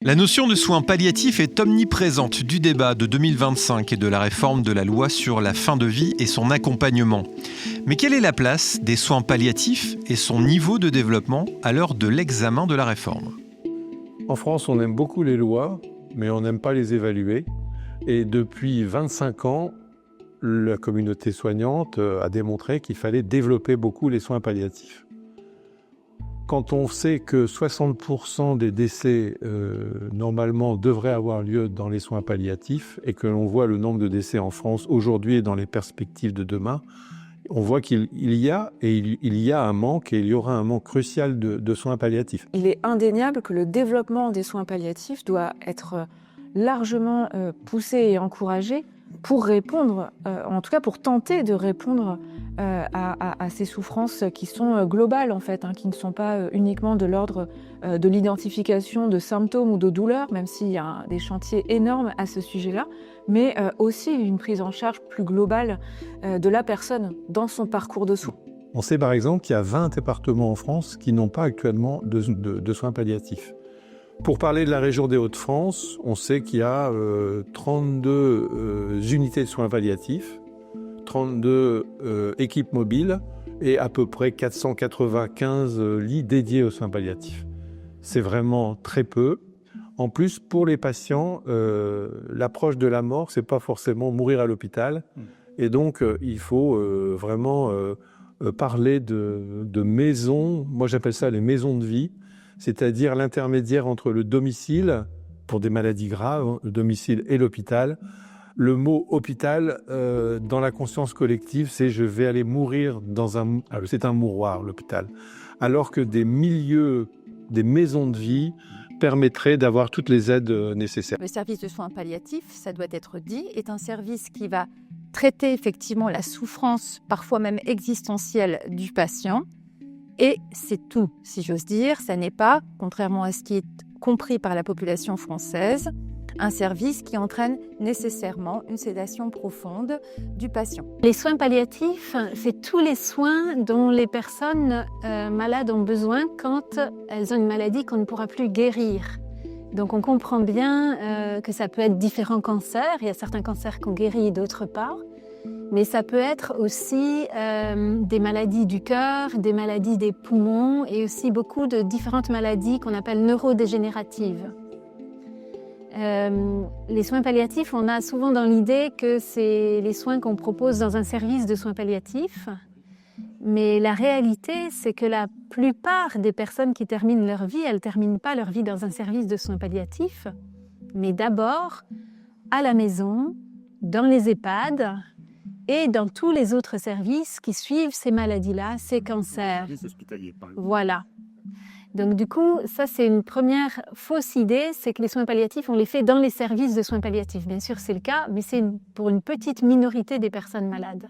La notion de soins palliatifs est omniprésente du débat de 2025 et de la réforme de la loi sur la fin de vie et son accompagnement. Mais quelle est la place des soins palliatifs et son niveau de développement à l'heure de l'examen de la réforme ? En France, on aime beaucoup les lois, mais on n'aime pas les évaluer. Et depuis 25 ans, la communauté soignante a démontré qu'il fallait développer beaucoup les soins palliatifs. Quand on sait que 60% des décès, normalement, devraient avoir lieu dans les soins palliatifs et que l'on voit le nombre de décès en France aujourd'hui et dans les perspectives de demain, on voit qu'il y a un manque et il y aura un manque crucial de soins palliatifs. Il est indéniable que le développement des soins palliatifs doit être largement poussé et encouragé pour répondre, en tout cas pour tenter de répondre à ces souffrances qui sont globales en fait, qui ne sont pas uniquement de l'ordre de l'identification de symptômes ou de douleurs, même s'il y a des chantiers énormes à ce sujet-là, mais aussi une prise en charge plus globale de la personne dans son parcours de soins. On sait par exemple qu'il y a 20 départements en France qui n'ont pas actuellement de soins palliatifs. Pour parler de la région des Hauts-de-France, on sait qu'il y a 32 unités de soins palliatifs, 32 équipes mobiles et à peu près 495 lits dédiés aux soins palliatifs. C'est vraiment très peu. En plus, pour les patients, l'approche de la mort, c'est pas forcément mourir à l'hôpital. Et donc, il faut vraiment parler de maisons. Moi, j'appelle ça les maisons de vie. C'est-à-dire l'intermédiaire entre le domicile, pour des maladies graves, le domicile et l'hôpital. Le mot hôpital, dans la conscience collective, c'est « je vais aller mourir dans un ». C'est un mouroir, l'hôpital. Alors que des milieux, des maisons de vie permettraient d'avoir toutes les aides nécessaires. Le service de soins palliatifs, ça doit être dit, est un service qui va traiter effectivement la souffrance, parfois même existentielle, du patient. Et c'est tout, si j'ose dire. Ça n'est pas, contrairement à ce qui est compris par la population française, un service qui entraîne nécessairement une sédation profonde du patient. Les soins palliatifs, c'est tous les soins dont les personnes malades ont besoin quand elles ont une maladie qu'on ne pourra plus guérir. Donc on comprend bien que ça peut être différents cancers. Il y a certains cancers qu'on guérit, d'autres pas. Mais ça peut être aussi des maladies du cœur, des maladies des poumons et aussi beaucoup de différentes maladies qu'on appelle neurodégénératives. Les soins palliatifs, on a souvent dans l'idée que c'est les soins qu'on propose dans un service de soins palliatifs. Mais la réalité, c'est que la plupart des personnes qui terminent leur vie, elles ne terminent pas leur vie dans un service de soins palliatifs, mais d'abord à la maison, dans les EHPAD, et dans tous les autres services qui suivent ces maladies-là, ces cancers. Les hospitaliers, par exemple. Voilà. Donc du coup, ça c'est une première fausse idée, c'est que les soins palliatifs, on les fait dans les services de soins palliatifs. Bien sûr, c'est le cas, mais c'est pour une petite minorité des personnes malades.